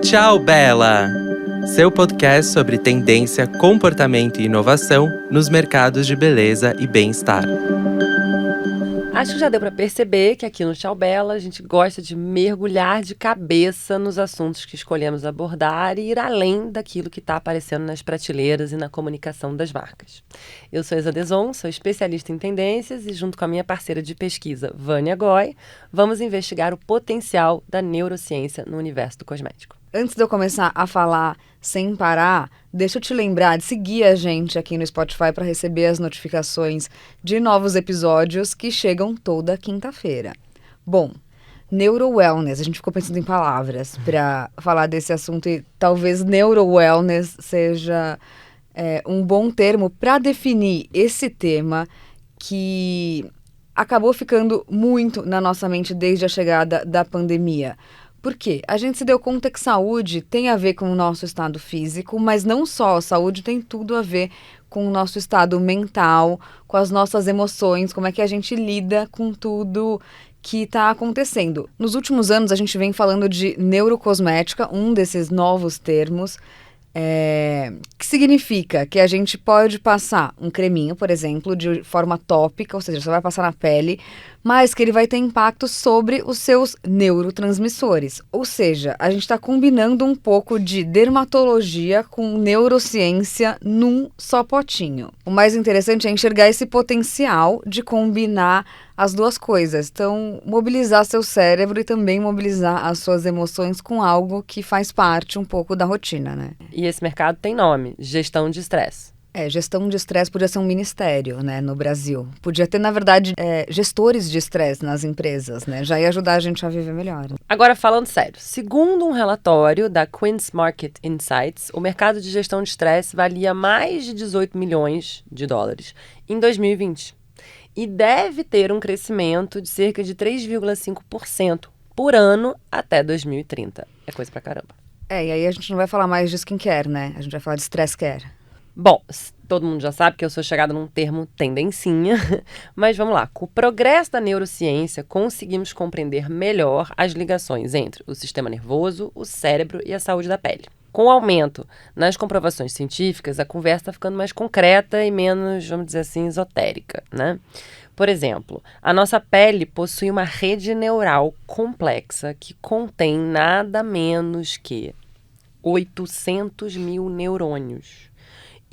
Tchau, Bela! Seu podcast sobre tendência, comportamento e inovação nos mercados de beleza e bem-estar. Acho que já deu para perceber que aqui no Tchau Bela a gente gosta de mergulhar de cabeça nos assuntos que escolhemos abordar e ir além daquilo que está aparecendo nas prateleiras e na comunicação das marcas. Eu sou Isa Deson, sou especialista em tendências e junto com a minha parceira de pesquisa, Vânia Goy, vamos investigar o potencial da neurociência no universo do cosmético. Antes de eu começar a falar sem parar, deixa eu te lembrar de seguir a gente aqui no Spotify para receber as notificações de novos episódios que chegam toda quinta-feira. Bom, neuro-wellness, a gente ficou pensando em palavras para falar desse assunto e talvez neuro-wellness seja um bom termo para definir esse tema que acabou ficando muito na nossa mente desde a chegada da pandemia. Por quê? A gente se deu conta que saúde tem a ver com o nosso estado físico, mas não só, saúde tem tudo a ver com o nosso estado mental, com as nossas emoções, como é que a gente lida com tudo que está acontecendo. Nos últimos anos a gente vem falando de neurocosmética, um desses novos termos, que significa que a gente pode passar um creminho, por exemplo, de forma tópica, ou seja, você vai passar na pele, mas que ele vai ter impacto sobre os seus neurotransmissores. Ou seja, a gente está combinando um pouco de dermatologia com neurociência num só potinho. O mais interessante é enxergar esse potencial de combinar as duas coisas. Então, mobilizar seu cérebro e também mobilizar as suas emoções com algo que faz parte um pouco da rotina, né? E esse mercado tem nome, gestão de estresse. Gestão de estresse podia ser um ministério, né, no Brasil. Podia ter, na verdade, gestores de estresse nas empresas, né? Já ia ajudar a gente a viver melhor. Agora, falando sério, segundo um relatório da Queen's Market Insights, o mercado de gestão de estresse valia mais de 18 milhões de dólares em 2020. E deve ter um crescimento de cerca de 3,5% por ano até 2030. É coisa pra caramba. E aí a gente não vai falar mais de skincare, né? A gente vai falar de stress care. Bom, todo mundo já sabe que eu sou chegada num termo tendencinha, mas vamos lá. Com o progresso da neurociência, conseguimos compreender melhor as ligações entre o sistema nervoso, o cérebro e a saúde da pele. Com o aumento nas comprovações científicas, a conversa está ficando mais concreta e menos, vamos dizer assim, esotérica, né? Por exemplo, a nossa pele possui uma rede neural complexa que contém nada menos que 800 mil neurônios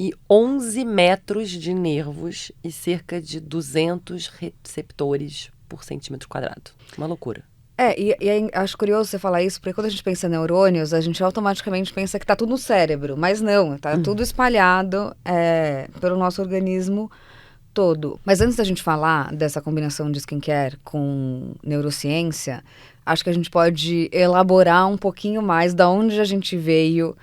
e 11 metros de nervos e cerca de 200 receptores por centímetro quadrado. Uma loucura. Acho curioso você falar isso, porque quando a gente pensa em neurônios, a gente automaticamente pensa que tá tudo no cérebro, mas não, tá tudo espalhado pelo nosso organismo todo. Mas antes da gente falar dessa combinação de skincare com neurociência, acho que a gente pode elaborar um pouquinho mais da onde a gente veio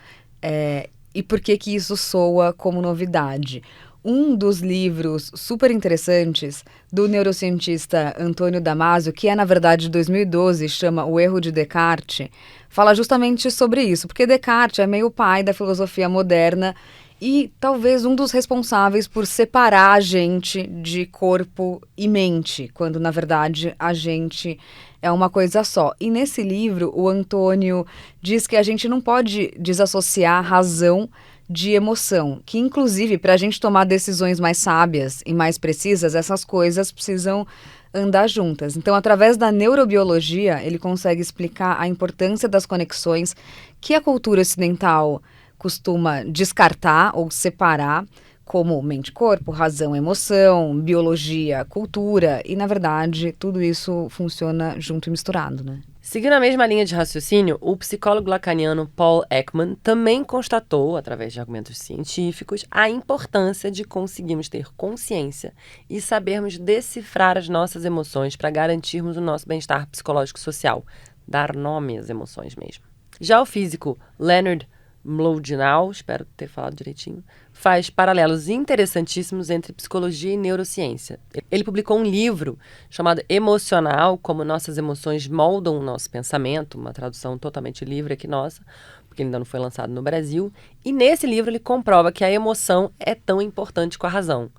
e por que isso soa como novidade. Um dos livros super interessantes do neurocientista Antônio Damasio, que é, na verdade, de 2012, chama O Erro de Descartes, fala justamente sobre isso, porque Descartes é meio pai da filosofia moderna e talvez um dos responsáveis por separar a gente de corpo e mente, quando, na verdade, a gente é uma coisa só. E nesse livro, o Antônio diz que a gente não pode desassociar razão de emoção, que inclusive para a gente tomar decisões mais sábias e mais precisas, essas coisas precisam andar juntas. Então, através da neurobiologia, ele consegue explicar a importância das conexões que a cultura ocidental costuma descartar ou separar, como mente-corpo, razão-emoção, biologia, cultura, e na verdade tudo isso funciona junto e misturado, né? Seguindo a mesma linha de raciocínio, o psicólogo lacaniano Paul Ekman também constatou, através de argumentos científicos, a importância de conseguirmos ter consciência e sabermos decifrar as nossas emoções para garantirmos o nosso bem-estar psicológico e social, dar nome às emoções mesmo. Já o físico Leonard Mlodinow, espero ter falado direitinho, faz paralelos interessantíssimos entre psicologia e neurociência. Ele publicou um livro chamado Emocional, como nossas emoções moldam o nosso pensamento, uma tradução totalmente livre aqui nossa, porque ele ainda não foi lançado no Brasil, e nesse livro ele comprova que a emoção é tão importante com a razão.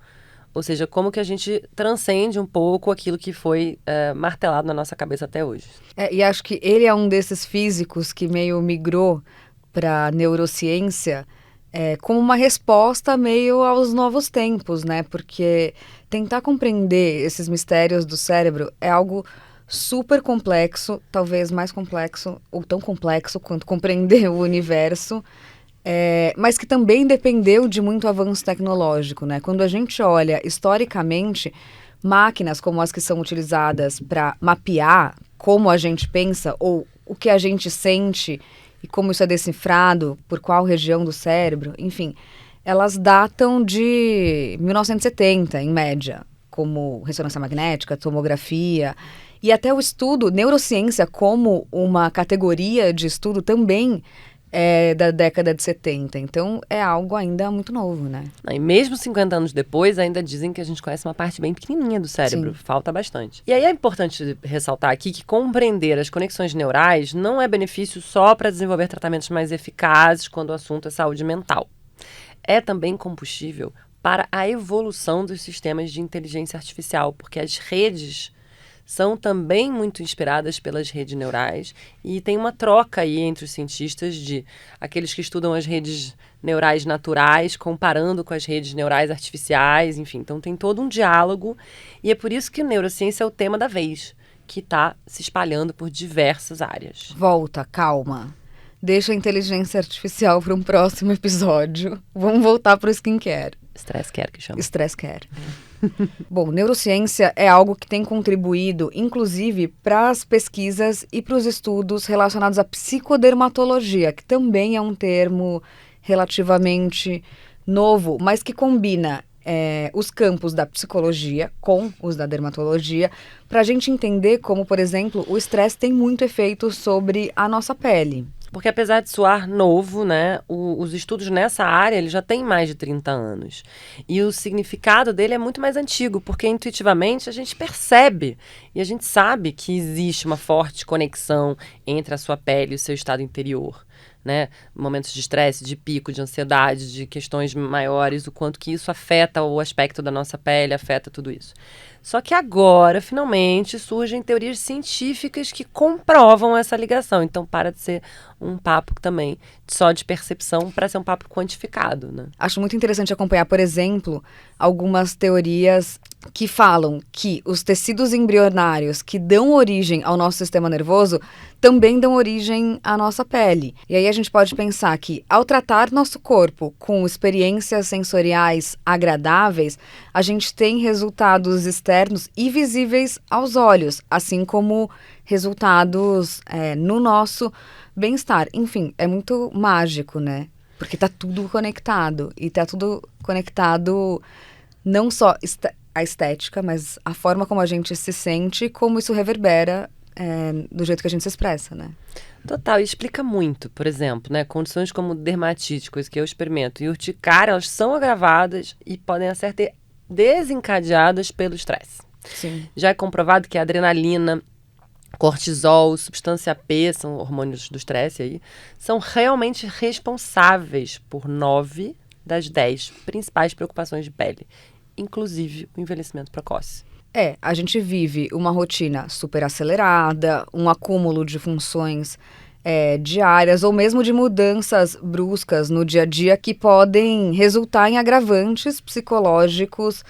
Ou seja, como que a gente transcende um pouco aquilo que foi martelado na nossa cabeça até hoje. E acho que ele é um desses físicos que meio migrou para a neurociência como uma resposta meio aos novos tempos, né? Porque tentar compreender esses mistérios do cérebro é algo super complexo, talvez mais complexo ou tão complexo quanto compreender o universo, mas que também dependeu de muito avanço tecnológico, né? Quando a gente olha historicamente, máquinas como as que são utilizadas para mapear como a gente pensa ou o que a gente sente e como isso é decifrado, por qual região do cérebro, enfim, elas datam de 1970, em média, como ressonância magnética, tomografia, e até o estudo, neurociência como uma categoria de estudo também é da década de 70. Então, é algo ainda muito novo, né? E mesmo 50 anos depois, ainda dizem que a gente conhece uma parte bem pequenininha do cérebro. Sim. Falta bastante. E aí é importante ressaltar aqui que compreender as conexões neurais não é benefício só para desenvolver tratamentos mais eficazes quando o assunto é saúde mental. É também combustível para a evolução dos sistemas de inteligência artificial, porque as redes são também muito inspiradas pelas redes neurais e tem uma troca aí entre os cientistas de aqueles que estudam as redes neurais naturais comparando com as redes neurais artificiais, enfim. Então tem todo um diálogo e é por isso que a neurociência é o tema da vez, que está se espalhando por diversas áreas. Volta, calma. Deixa a inteligência artificial para um próximo episódio. Vamos voltar para o skincare. Stress care, que chama. Stress care. Bom, neurociência é algo que tem contribuído, inclusive, para as pesquisas e para os estudos relacionados à psicodermatologia, que também é um termo relativamente novo, mas que combina os campos da psicologia com os da dermatologia, para a gente entender como, por exemplo, o estresse tem muito efeito sobre a nossa pele. Porque apesar de soar novo, né, os estudos nessa área ele já têm mais de 30 anos. E o significado dele é muito mais antigo, porque intuitivamente a gente percebe e a gente sabe que existe uma forte conexão entre a sua pele e o seu estado interior. Né? Momentos de estresse, de pico, de ansiedade, de questões maiores, o quanto que isso afeta o aspecto da nossa pele, afeta tudo isso. Só que agora, finalmente, surgem teorias científicas que comprovam essa ligação. Então, para de ser um papo também só de percepção para ser um papo quantificado, né? Acho muito interessante acompanhar, por exemplo, algumas teorias que falam que os tecidos embrionários que dão origem ao nosso sistema nervoso também dão origem à nossa pele. E aí a gente pode pensar que, ao tratar nosso corpo com experiências sensoriais agradáveis, a gente tem resultados externos e visíveis aos olhos, assim como resultados no nosso bem-estar. Enfim, é muito mágico, né? Porque tá tudo conectado. E tá tudo conectado não só a estética, mas a forma como a gente se sente e como isso reverbera do jeito que a gente se expressa, né? Total, e explica muito. Por exemplo, né, condições como dermatite, coisa que eu experimento, e urticária, elas são agravadas e podem ser desencadeadas pelo estresse. Sim. Já é comprovado que a adrenalina, cortisol, substância P, são hormônios do estresse aí, são realmente responsáveis por 9 das 10 principais preocupações de pele, inclusive o envelhecimento precoce. A gente vive uma rotina super acelerada, um acúmulo de funções diárias ou mesmo de mudanças bruscas no dia a dia que podem resultar em agravantes psicológicos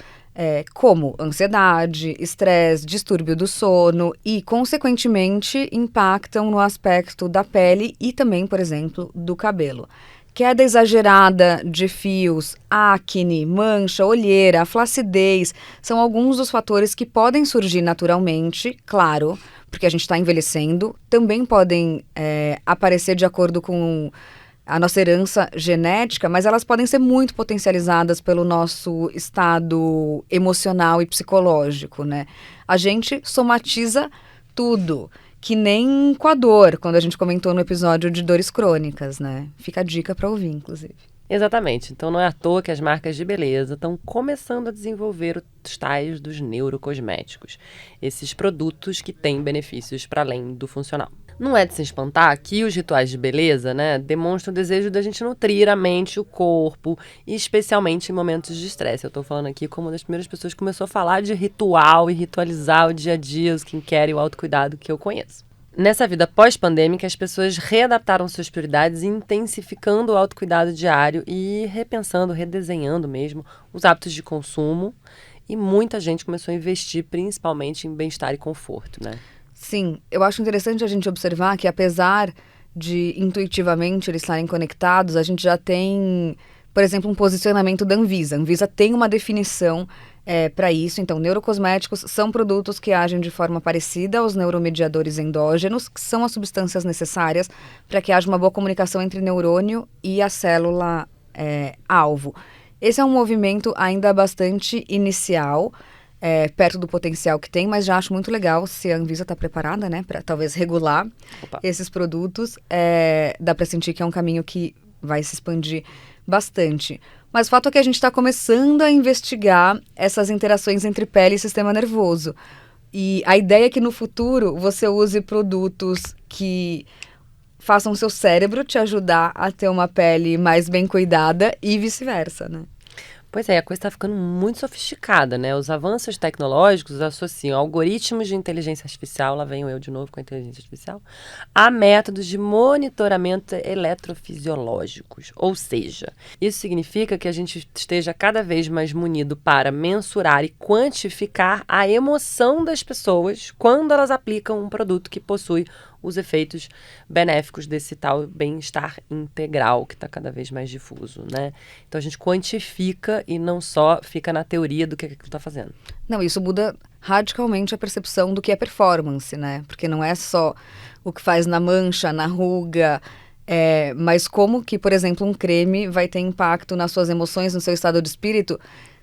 como ansiedade, estresse, distúrbio do sono e, consequentemente, impactam no aspecto da pele e também, por exemplo, do cabelo. Queda exagerada de fios, acne, mancha, olheira, flacidez, são alguns dos fatores que podem surgir naturalmente, claro, porque a gente está envelhecendo, também podem aparecer de acordo com a nossa herança genética, mas elas podem ser muito potencializadas pelo nosso estado emocional e psicológico, né? A gente somatiza tudo. Que nem com a dor, quando a gente comentou no episódio de dores crônicas, né? Fica a dica para ouvir, inclusive. Exatamente. Então não é à toa que as marcas de beleza estão começando a desenvolver os tais dos neurocosméticos. Esses produtos que têm benefícios para além do funcional. Não é de se espantar que os rituais de beleza, né, demonstram o desejo da gente nutrir a mente e o corpo, e especialmente em momentos de estresse. Eu tô falando aqui como uma das primeiras pessoas que começou a falar de ritual e ritualizar o dia a dia, o skincare e o autocuidado que eu conheço. Nessa vida pós-pandêmica, as pessoas readaptaram suas prioridades, intensificando o autocuidado diário e repensando, redesenhando mesmo os hábitos de consumo. E muita gente começou a investir principalmente em bem-estar e conforto, né? Sim, eu acho interessante a gente observar que apesar de intuitivamente eles estarem conectados, a gente já tem, por exemplo, um posicionamento da Anvisa. A Anvisa tem uma definição para isso. Então, neurocosméticos são produtos que agem de forma parecida aos neuromediadores endógenos, que são as substâncias necessárias para que haja uma boa comunicação entre neurônio e a célula alvo. Esse é um movimento ainda bastante inicial, perto do potencial que tem, mas já acho muito legal se a Anvisa está preparada, né, para talvez regular esses produtos. Dá para sentir que é um caminho que vai se expandir bastante. Mas o fato é que a gente está começando a investigar essas interações entre pele e sistema nervoso. E a ideia é que no futuro você use produtos que façam o seu cérebro te ajudar a ter uma pele mais bem cuidada e vice-versa, né? Pois é, a coisa está ficando muito sofisticada, né? Os avanços tecnológicos associam algoritmos de inteligência artificial, lá venho eu de novo com a inteligência artificial, a métodos de monitoramento eletrofisiológicos. Ou seja, isso significa que a gente esteja cada vez mais munido para mensurar e quantificar a emoção das pessoas quando elas aplicam um produto que possui os efeitos benéficos desse tal bem-estar integral que está cada vez mais difuso, né? Então a gente quantifica e não só fica na teoria do que aquilo está fazendo. Não, isso muda radicalmente a percepção do que é performance, né? Porque não é só o que faz na mancha, na ruga, mas como que, por exemplo, um creme vai ter impacto nas suas emoções, no seu estado de espírito,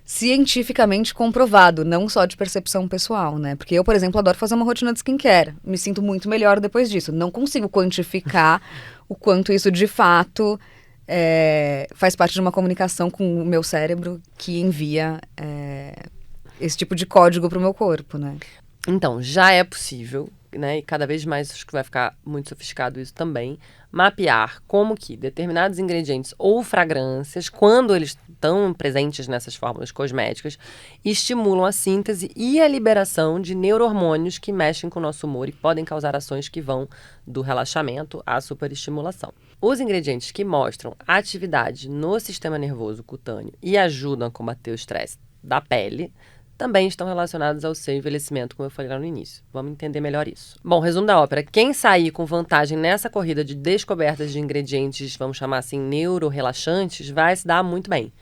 cientificamente comprovado, não só de percepção pessoal, né? Porque eu, por exemplo, adoro fazer uma rotina de skincare. Me sinto muito melhor depois disso. Não consigo quantificar o quanto isso, de fato, faz parte de uma comunicação com o meu cérebro que envia esse tipo de código para o meu corpo, né? Então, já é possível, né, e cada vez mais acho que vai ficar muito sofisticado isso também, mapear como que determinados ingredientes ou fragrâncias, quando eles estão presentes nessas fórmulas cosméticas, estimulam a síntese e a liberação de neurohormônios que mexem com o nosso humor e podem causar ações que vão do relaxamento à superestimulação. Os ingredientes que mostram atividade no sistema nervoso cutâneo e ajudam a combater o estresse da pele também estão relacionados ao seu envelhecimento, como eu falei lá no início. Vamos entender melhor isso. Bom, resumo da ópera. Quem sair com vantagem nessa corrida de descobertas de ingredientes, vamos chamar assim, neurorelaxantes, vai se dar muito bem.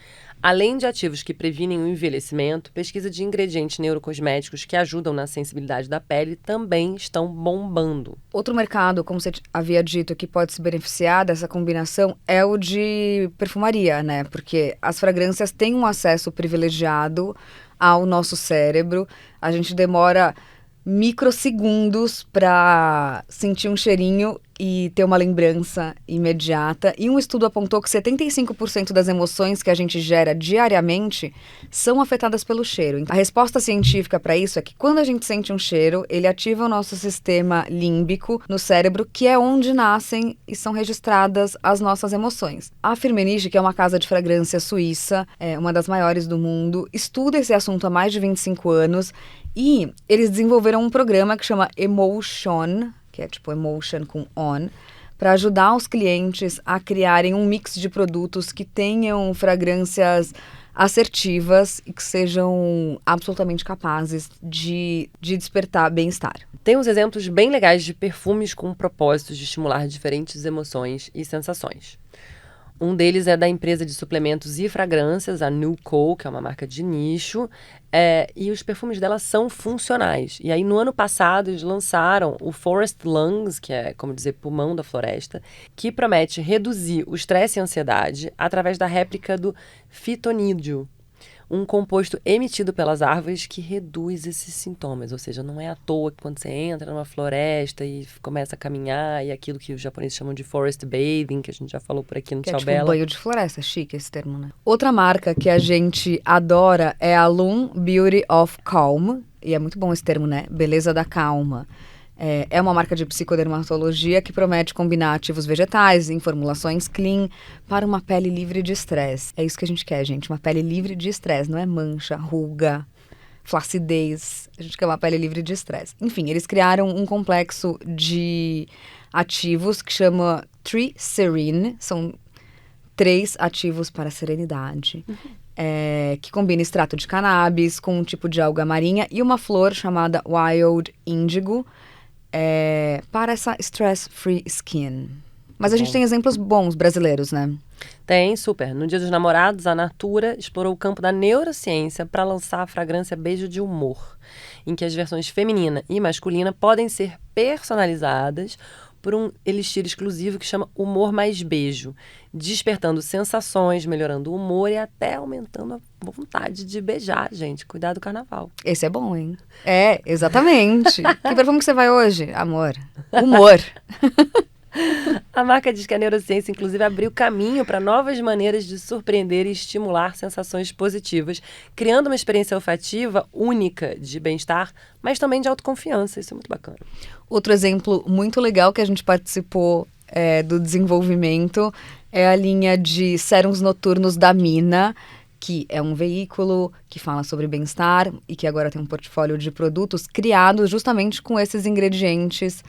Além de ativos que previnem o envelhecimento, pesquisa de ingredientes neurocosméticos que ajudam na sensibilidade da pele também estão bombando. Outro mercado, como você havia dito, que pode se beneficiar dessa combinação é o de perfumaria, né? Porque as fragrâncias têm um acesso privilegiado ao nosso cérebro. A gente demora microsegundos para sentir um cheirinho e ter uma lembrança imediata. E um estudo apontou que 75% das emoções que a gente gera diariamente são afetadas pelo cheiro. A resposta científica para isso é que quando a gente sente um cheiro, ele ativa o nosso sistema límbico no cérebro, que é onde nascem e são registradas as nossas emoções. A Firmenich, que é uma casa de fragrância suíça, uma das maiores do mundo, estuda esse assunto há mais de 25 anos e eles desenvolveram um programa que chama Emotion, que é tipo emotion com on, para ajudar os clientes a criarem um mix de produtos que tenham fragrâncias assertivas e que sejam absolutamente capazes de despertar bem-estar. Tem uns exemplos bem legais de perfumes com propósitos de estimular diferentes emoções e sensações. Um deles é da empresa de suplementos e fragrâncias, a Nuco, que é uma marca de nicho, e os perfumes dela são funcionais. E aí, no ano passado, eles lançaram o Forest Lungs, que é, como dizer, pulmão da floresta, que promete reduzir o estresse e a ansiedade através da réplica do fitonídeo, um composto emitido pelas árvores que reduz esses sintomas. Ou seja, não é à toa que quando você entra numa floresta e começa a caminhar, e aquilo que os japoneses chamam de forest bathing, que a gente já falou por aqui no Tchau tipo Bela. Banho de floresta, chique esse termo, né? Outra marca que a gente adora é a Loom Beauty of Calm, e é muito bom esse termo, né? Beleza da calma. É uma marca de psicodermatologia que promete combinar ativos vegetais em formulações clean para uma pele livre de estresse. É isso que a gente quer, gente. Uma pele livre de estresse. Não é mancha, ruga, flacidez. A gente quer uma pele livre de estresse. Enfim, eles criaram um complexo de ativos que chama Tree Serene. São 3 ativos para a serenidade. Que combina extrato de cannabis com um tipo de alga marinha e uma flor chamada Wild Indigo para essa stress-free skin. Mas a gente tem exemplos bons brasileiros, né? Tem, super. No Dia dos Namorados, a Natura explorou o campo da neurociência para lançar a fragrância Beijo de Humor, em que as versões feminina e masculina podem ser personalizadas por um elixir exclusivo que chama Humor Mais Beijo, despertando sensações, melhorando o humor e até aumentando a vontade de beijar, gente. Cuidado do carnaval. Esse é bom, hein? Exatamente. Que perfume que você vai hoje? Amor. Humor. A marca diz que a neurociência, inclusive, abriu caminho para novas maneiras de surpreender e estimular sensações positivas, criando uma experiência olfativa única de bem-estar, mas também de autoconfiança. Isso é muito bacana. Outro exemplo muito legal que a gente participou do desenvolvimento é a linha de sérums noturnos da Mina, que é um veículo que fala sobre bem-estar e que agora tem um portfólio de produtos criados justamente com esses ingredientes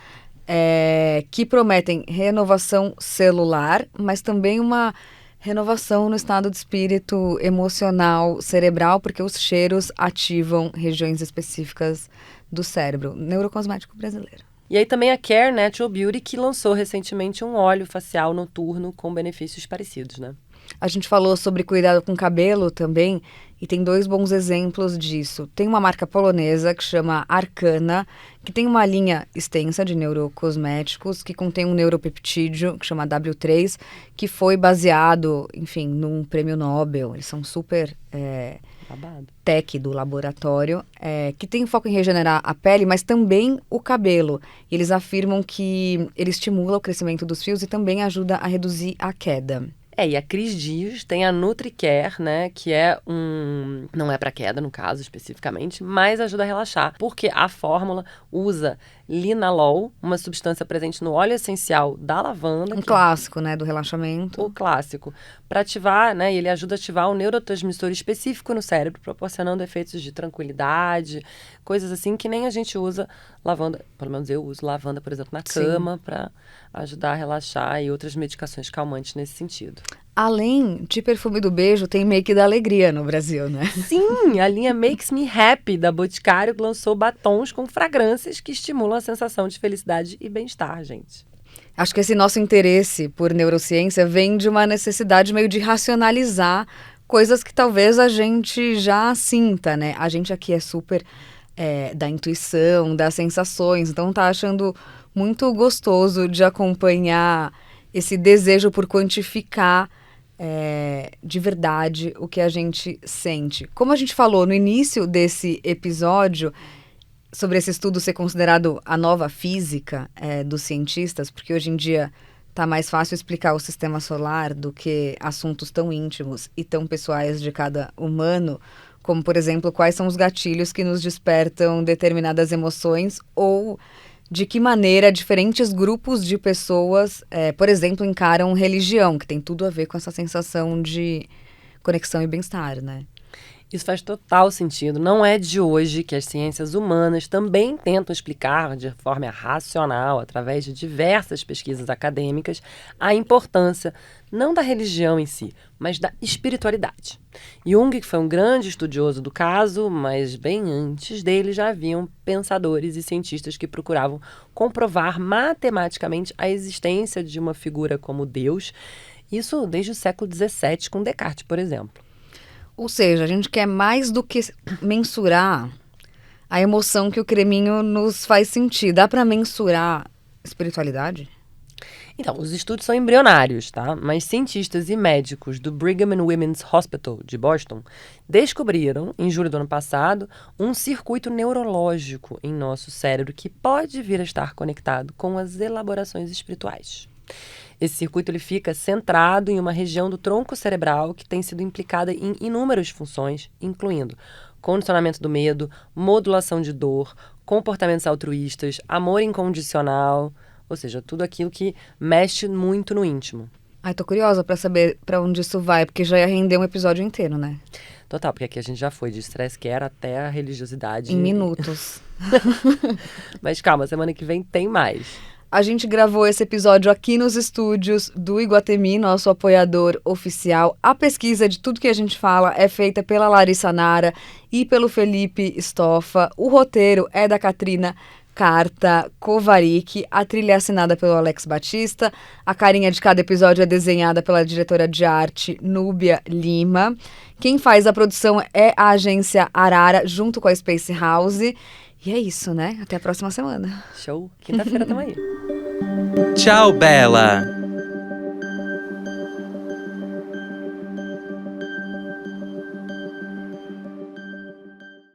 que prometem renovação celular, mas também uma renovação no estado de espírito emocional, cerebral, porque os cheiros ativam regiões específicas do cérebro. Neurocosmético brasileiro. E aí também a Care Natural Beauty, que lançou recentemente um óleo facial noturno com benefícios parecidos, né? A gente falou sobre cuidado com cabelo também, e tem 2 bons exemplos disso. Tem uma marca polonesa que chama Arcana, que tem uma linha extensa de neurocosméticos, que contém um neuropeptídeo, que chama W3, que foi baseado, enfim, num prêmio Nobel. Eles são super tech do laboratório, que tem foco em regenerar a pele, mas também o cabelo. E eles afirmam que ele estimula o crescimento dos fios e também ajuda a reduzir a queda. E a Cris Dias tem a NutriCare, né, que é não é para queda, no caso, especificamente, mas ajuda a relaxar, porque a fórmula usa linalol, uma substância presente no óleo essencial da lavanda. Um clássico, né, do relaxamento. O clássico. Para ativar, né, e ele ajuda a ativar um neurotransmissor específico no cérebro, proporcionando efeitos de tranquilidade, coisas assim que nem a gente usa lavanda, pelo menos eu uso lavanda, por exemplo, na cama, para ajudar a relaxar, e outras medicações calmantes nesse sentido. Além de perfume do beijo, tem Make da Alegria no Brasil, né? Sim, a linha Makes Me Happy da Boticário lançou batons com fragrâncias que estimulam a sensação de felicidade e bem-estar, gente. Acho que esse nosso interesse por neurociência vem de uma necessidade meio de racionalizar coisas que talvez a gente já sinta, né? A gente aqui é super da intuição, das sensações, então tá achando muito gostoso de acompanhar esse desejo por quantificar de verdade o que a gente sente. Como a gente falou no início desse episódio, sobre esse estudo ser considerado a nova física dos cientistas, porque hoje em dia tá mais fácil explicar o sistema solar do que assuntos tão íntimos e tão pessoais de cada humano, como, por exemplo, quais são os gatilhos que nos despertam determinadas emoções ou de que maneira diferentes grupos de pessoas, por exemplo, encaram religião, que tem tudo a ver com essa sensação de conexão e bem-estar, né? Isso faz total sentido. Não é de hoje que as ciências humanas também tentam explicar de forma racional, através de diversas pesquisas acadêmicas, a importância não da religião em si, mas da espiritualidade. Jung, que foi um grande estudioso do caso, mas bem antes dele já haviam pensadores e cientistas que procuravam comprovar matematicamente a existência de uma figura como Deus, isso desde o século XVII, com Descartes, por exemplo. Ou seja, a gente quer mais do que mensurar a emoção que o creminho nos faz sentir. Dá para mensurar espiritualidade? Então, os estudos são embrionários, tá? Mas cientistas e médicos do Brigham and Women's Hospital de Boston descobriram, em julho do ano passado, um circuito neurológico em nosso cérebro que pode vir a estar conectado com as elaborações espirituais. Esse circuito ele fica centrado em uma região do tronco cerebral que tem sido implicada em inúmeras funções, incluindo condicionamento do medo, modulação de dor, comportamentos altruístas, amor incondicional, ou seja, tudo aquilo que mexe muito no íntimo. Ai, tô curiosa pra saber pra onde isso vai, porque já ia render um episódio inteiro, né? Total, porque aqui a gente já foi de stress care até a religiosidade. Em minutos. Mas calma, semana que vem tem mais. A gente gravou esse episódio aqui nos estúdios do Iguatemi, nosso apoiador oficial. A pesquisa de tudo que a gente fala é feita pela Larissa Nara e pelo Felipe Stoffa. O roteiro é da Katrina Carta Kovarik, a trilha é assinada pelo Alex Batista, a carinha de cada episódio é desenhada pela diretora de arte Núbia Lima. Quem faz a produção é a agência Arara, junto com a Space House. E é isso, né? Até a próxima semana. Show. Quinta-feira tamo aí. Tchau, Bela!